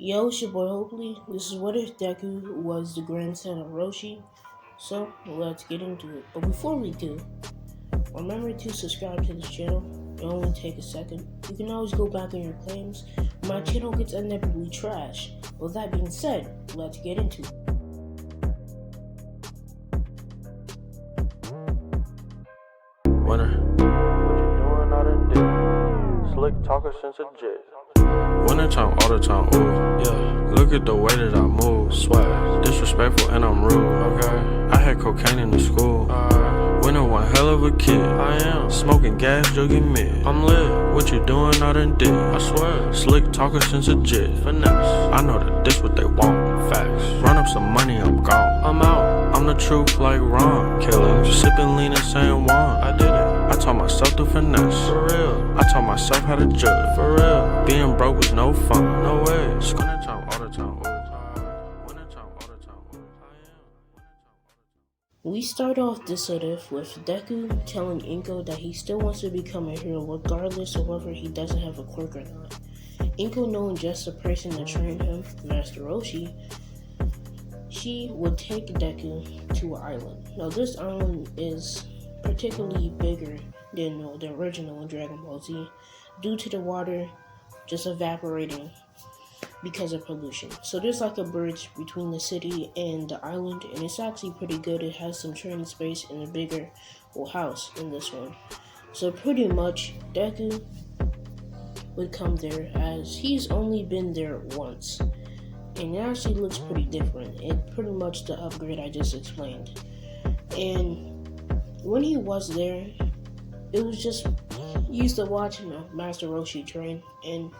Yo, it's your boy Hopefully. This is What If Deku was the grandson of Roshi. So, let's get into it. But before we do, remember to subscribe to this channel. It only take a second. You can always go back on your claims. My channel gets inevitably trash. With that being said, let's get into it. Winner. What you doing out in dick? Slick talker since a jet. Winter time, all the time, ooh, yeah. Look at the way that I move, swag. Disrespectful and I'm rude, okay. I had cocaine in the school. Winter one hell of a kid. I am smoking gas, jogging mid. I'm lit. What you doing out in dick? I swear. Slick talker since a jet. Finesse. I know that this what they want. Facts. Run up some money, I'm gone. I'm out. I'm the truth like Ron. Killing, sipping lean and saying Juan. I did it. I taught myself to finesse. For real. I taught myself how to judge. For real. Being broke was no fun. No way. Winter time, all the time. Winter time, all the time. We start off this edit with Deku telling Inko that he still wants to become a hero regardless of whether he doesn't have a quirk or not. Inko, knowing just the person that trained him, Master Roshi, she would take Deku to an island. Now this island is particularly bigger than the original in Dragon Ball Z due to the water just evaporating because of pollution. So there's like a bridge between the city and the island, and it's actually pretty good. It has some training space and a bigger house in this one. So pretty much Deku would come there as he's only been there once. And it actually looks pretty different. It's pretty much the upgrade I just explained. And when he was there, it was just he used to watch Master Roshi train, and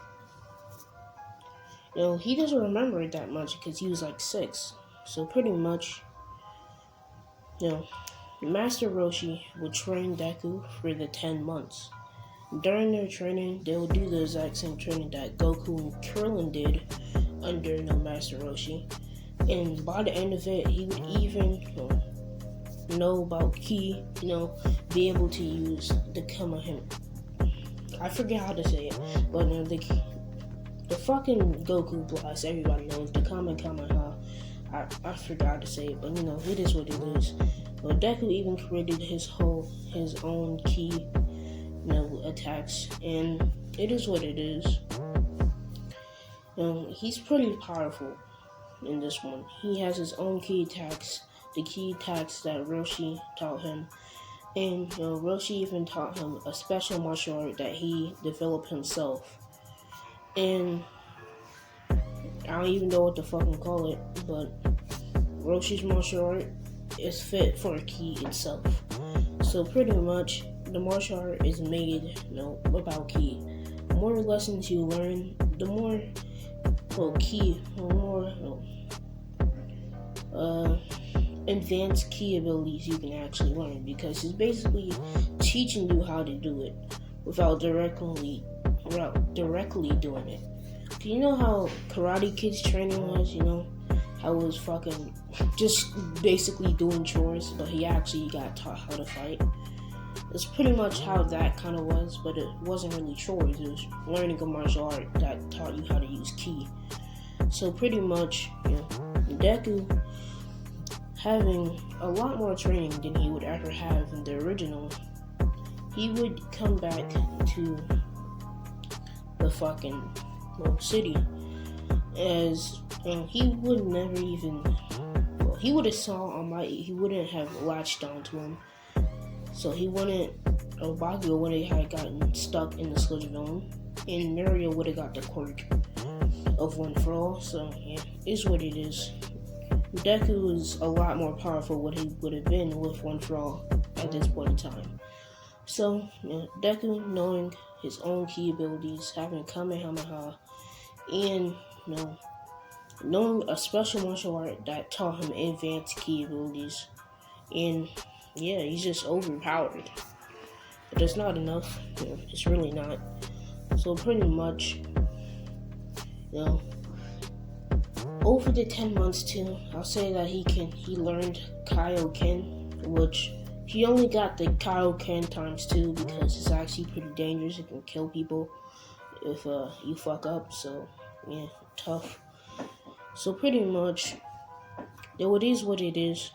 he doesn't remember it that much because he was like 6. So pretty much, Master Roshi would train Deku for the 10 months. During their training, they would do the exact same training that Goku and Krillin did under Master Roshi. And by the end of it, he would even know about Ki, be able to use the Kamehameha. I forget how to say it, but the fucking Goku blast, everybody knows the Kamehameha. I forgot how to say it, but it is what it is. But Deku even created his own Ki, attacks, and it is what it is. He's pretty powerful in this one. He has his own Ki attacks, the Ki attacks that Roshi taught him, and Roshi even taught him a special martial art that he developed himself. And I don't even know what to fucking call it, but Roshi's martial art is fit for a Ki itself. So pretty much, the martial art is made, about Ki. The more lessons you learn, the more Ki, advanced Ki abilities you can actually learn, because it's basically teaching you how to do it without directly doing it. Do you know how Karate Kid's training was? How it was fucking just basically doing chores, but he actually got taught how to fight. It's pretty much how that kind of was, but it wasn't really chores. It was learning a martial art that taught you how to use Ki. So pretty much, Deku having a lot more training than he would ever have in the original, he would come back to the fucking city and he would never even, he would have saw Almighty, he wouldn't have latched onto him, so he wouldn't, Baguio would have gotten stuck in the Sludge Zone, and Mario would have got the quirk of One For All. So yeah, is what it is. Deku is a lot more powerful what he would have been with One For All at this point in time. So Deku knowing his own Ki abilities, having Kamehameha, and knowing a special martial art that taught him advanced Ki abilities, and he's just overpowered. But it's not enough. It's really not. So pretty much, over the 10 months too, I'll say that he learned Kaioken, which he only got the Kaioken ×2 because it's actually pretty dangerous. It can kill people if you fuck up. So tough. So pretty much, it is what it is.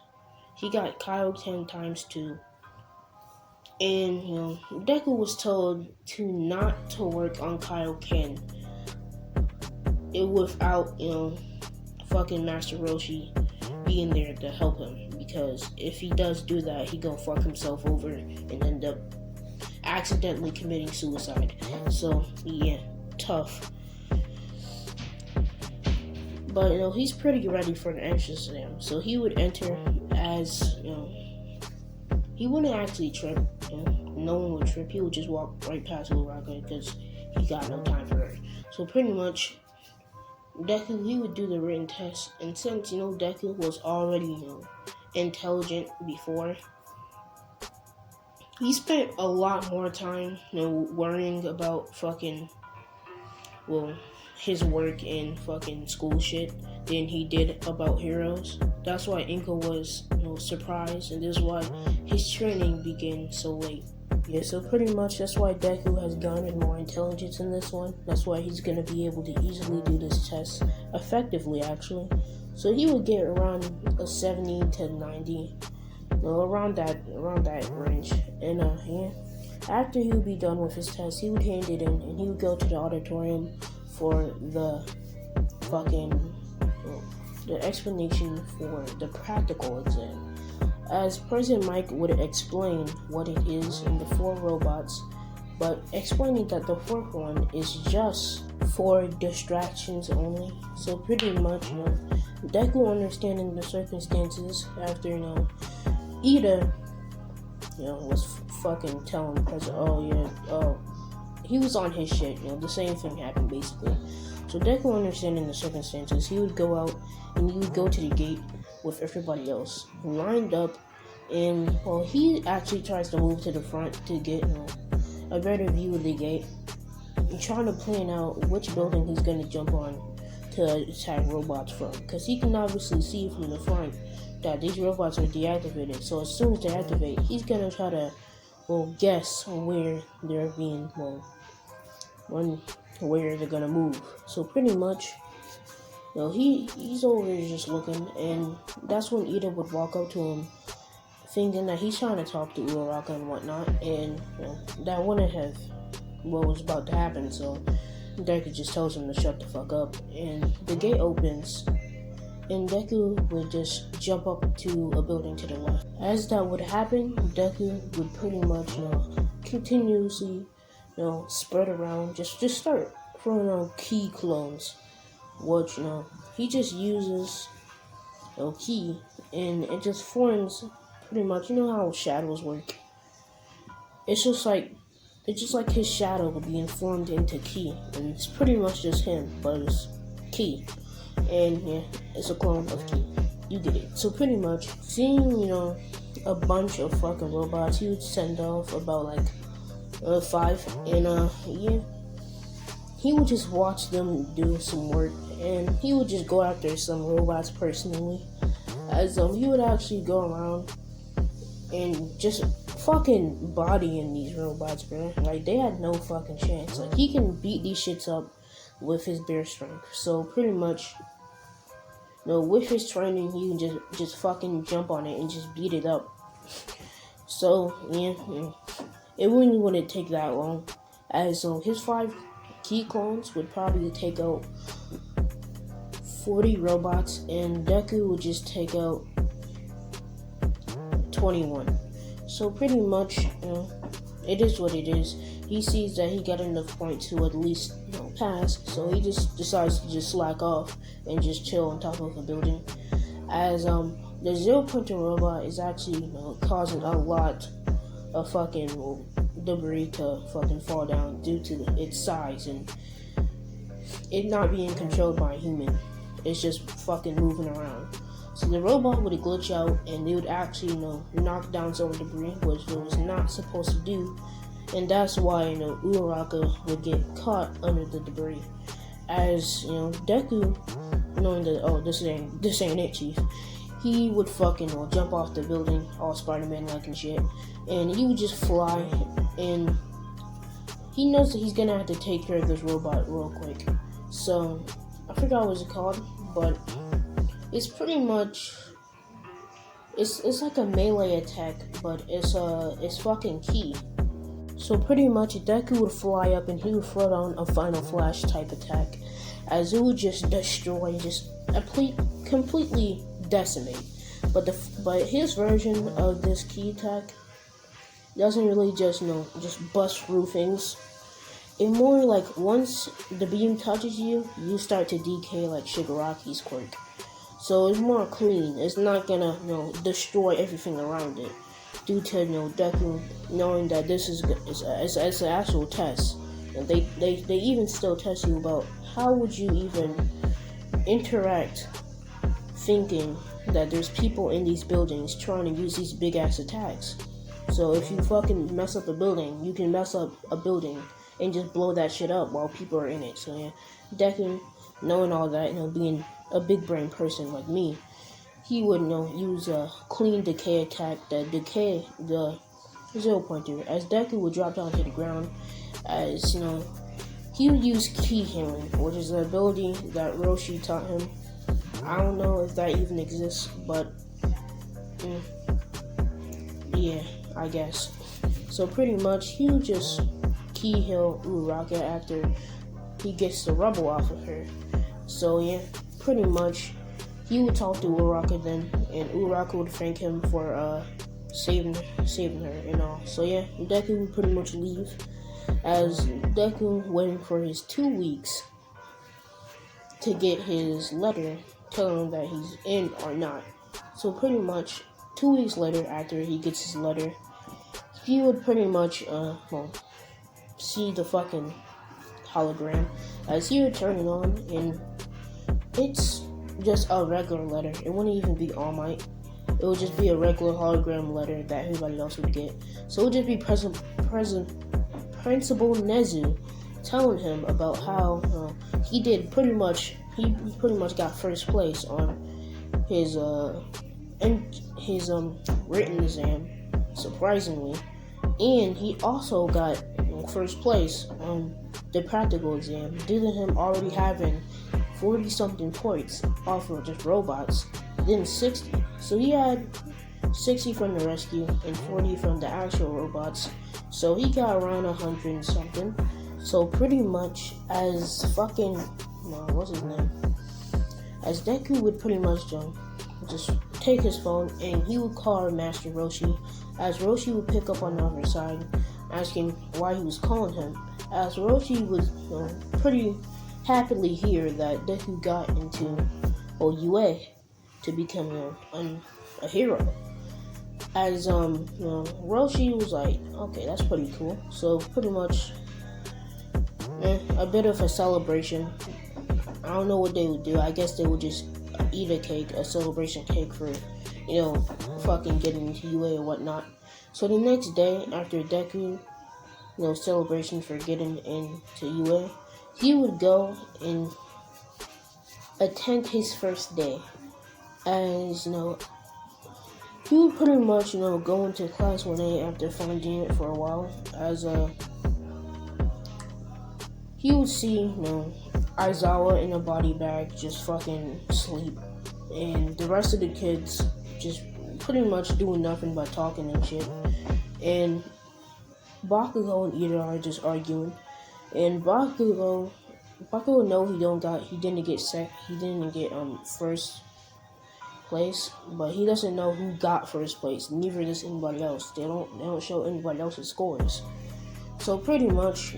He got Kaioken times 2. And, Deku was told to not to work on Kaioken without, fucking Master Roshi being there to help him. Because if he does do that, he gonna fuck himself over and end up accidentally committing suicide. So, yeah, tough. But, he's pretty ready for an entrance exam. So he would enter as, he wouldn't actually trip. No one would trip. He would just walk right past Uraraka because he got no time for it. So pretty much, Deku, he would do the written test. And since, Deku was already, intelligent before, he spent a lot more time, worrying about his work and fucking school shit than he did about heroes. That's why Inko was, surprised, and this is why his training began so late. Yeah, so pretty much that's why Deku has garnered more intelligence in this one. That's why he's gonna be able to easily do this test effectively, actually. So he would get around a 70 to 90, around that range. And after he would be done with his test, he would hand it in, and he would go to the auditorium for the explanation for the practical exam. As President Mike would explain what it is in the 4 robots, but explaining that the 4th one is just for distractions only. So pretty much, Deku understanding the circumstances after, Ida, was fucking telling President, he was on his shit, the same thing happened basically. So Deku understanding the circumstances, he would go out and he would go to the gate with everybody else lined up, and he actually tries to move to the front to get a better view of the gate and trying to plan out which building he's going to jump on to attack robots from, because he can obviously see from the front that these robots are deactivated. So as soon as they activate, he's going to try to guess where they're being where they're gonna move. So pretty much, he's over there just looking, and that's when Ida would walk up to him, thinking that he's trying to talk to Uraraka and whatnot, and that wouldn't have what was about to happen. So Deku just tells him to shut the fuck up, and the gate opens, and Deku would just jump up to a building to the left. As that would happen, Deku would pretty much, continuously, spread around, just start throwing out key clones, which, he just uses, key, and it just forms pretty much, how shadows work. It's just like his shadow being formed into key, and it's pretty much just him, but it's key. And it's a clone of Key. You get it. So pretty much, seeing, a bunch of fucking robots, he would send off about 5, and he would just watch them do some work, and he would just go after some robots personally, as he would actually go around and just fucking bodying these robots, bro. They had no fucking chance. He can beat these shits up with his bare strength. So pretty much, with his training, he can just fucking jump on it and just beat it up. So it really wouldn't take that long, as his 5 key clones would probably take out 40 robots, and Deku would just take out 21. So pretty much, it is what it is. He sees that he got enough points to at least, pass, so he just decides to just slack off and just chill on top of a building. As the 0 pointer robot is actually causing a lot of fucking debris to fucking fall down due to its size and it not being controlled by a human. It's just fucking moving around. So the robot would glitch out, and they would actually, knock down some debris, which it was not supposed to do. And that's why, Uraraka would get caught under the debris. As, Deku, knowing that, this ain't it, chief, he would fucking jump off the building, all Spider-Man-like and shit, and he would just fly, and he knows that he's gonna have to take care of this robot real quick. So I forgot what it's called, but it's pretty much it's like a melee attack, but it's fucking key. So pretty much Deku would fly up and he would throw down a Final Flash type attack, as it would just destroy, just completely decimate. But his version of this key attack doesn't really just bust through things. It more like once the beam touches you, you start to decay like Shigaraki's quirk. So it's more clean. It's not gonna destroy everything around it. Due to Deku knowing that this is it's an actual test. And they even still test you about how would you even interact thinking that there's people in these buildings trying to use these big ass attacks. So if you fucking mess up a building, you can mess up a building and just blow that shit up while people are in it. So yeah, Deku, knowing all that, being a big brain person like me, he would use a clean decay attack that decay the 0 pointer. As Deku would drop down to the ground, as he would use ki healing, which is an ability that Roshi taught him. I don't know if that even exists, but yeah, I guess. So pretty much he would just ki heal Uraraka after he gets the rubble off of her. So yeah, pretty much he would talk to Uraraka then, and Uraraka would thank him for saving her and all. So yeah, Deku would pretty much leave, as Deku waiting for his 2 weeks to get his letter telling him that he's in or not. So pretty much 2 weeks later, after he gets his letter, he would pretty much see the fucking hologram, as he would turn it on, and it's just a regular letter. It wouldn't even be All Might. It would just be a regular hologram letter that everybody else would get. So it would just be Principal Nezu telling him about how he pretty much got first place on his written exam, surprisingly, and he also got first place on the practical exam due to him already having 40 something points off of just robots, then 60. So he had 60 from the rescue and 40 from the actual robots. So he got around 100 and something. So pretty much as fucking what's his name? As Deku would pretty much just take his phone and he would call Master Roshi, as Roshi would pick up on the other side, asking why he was calling him. As Roshi would pretty happily hear that Deku got into UA to become a hero. As Roshi was like, okay, that's pretty cool. So pretty much a bit of a celebration. I don't know what they would do. I guess they would just eat a cake, a celebration cake for fucking getting into UA or whatnot. So the next day after Deku celebration for getting into UA, he would go and attend his first day. As he would pretty much go into class one day after finding it for a while, as he would see Aizawa in a body bag just fucking sleep, and the rest of the kids just pretty much doing nothing but talking and shit, and Bakugo and Ida are just arguing, and Bakugo know he didn't get first place, but he doesn't know who got first place. Neither does anybody else. They don't show anybody else's scores. So pretty much,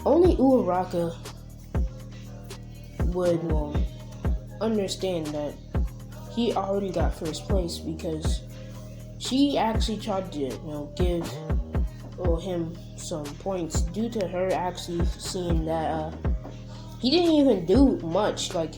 only Uraraka would understand that he already got first place, because she actually tried to give him some points due to her actually seeing that he didn't even do much. Like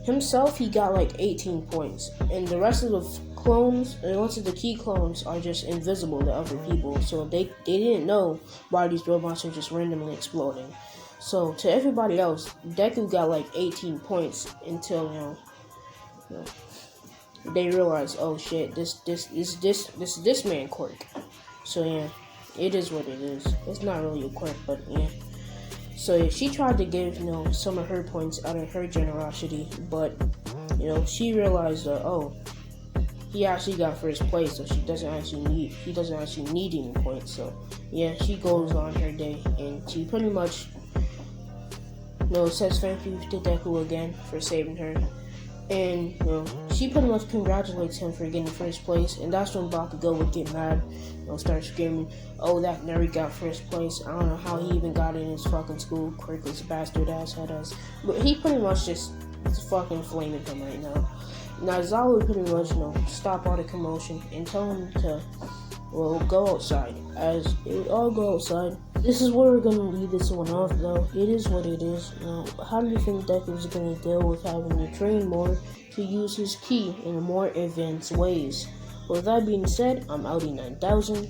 himself, he got like 18 points, and the rest of the clones, and the rest of the key clones are just invisible to other people, so they didn't know why these robots are just randomly exploding. So to everybody else, Deku got like 18 points until they realized, oh shit, this man quirk. So yeah, it is what it is. It's not really a quirk, but yeah. So she tried to give some of her points out of her generosity, but she realized that he actually got first place, so he doesn't actually need any points. So yeah, she goes on her day and she pretty much says thank you to Deku again for saving her. And she pretty much congratulates him for getting first place, and that's when Bakugo would get mad, start screaming, "Oh, that nerd got first place! I don't know how he even got in his fucking school, quirkless bastard ass had us." But he pretty much just fucking flaming him right now. Now Zawa would pretty much stop all the commotion and tell him to go outside. As they would all go outside. This is where we're gonna leave this one off, though. It is what it is. Now, how do you think Deku's gonna deal with having to train more to use his ki in more advanced ways? With that being said, I'm Audi 9000.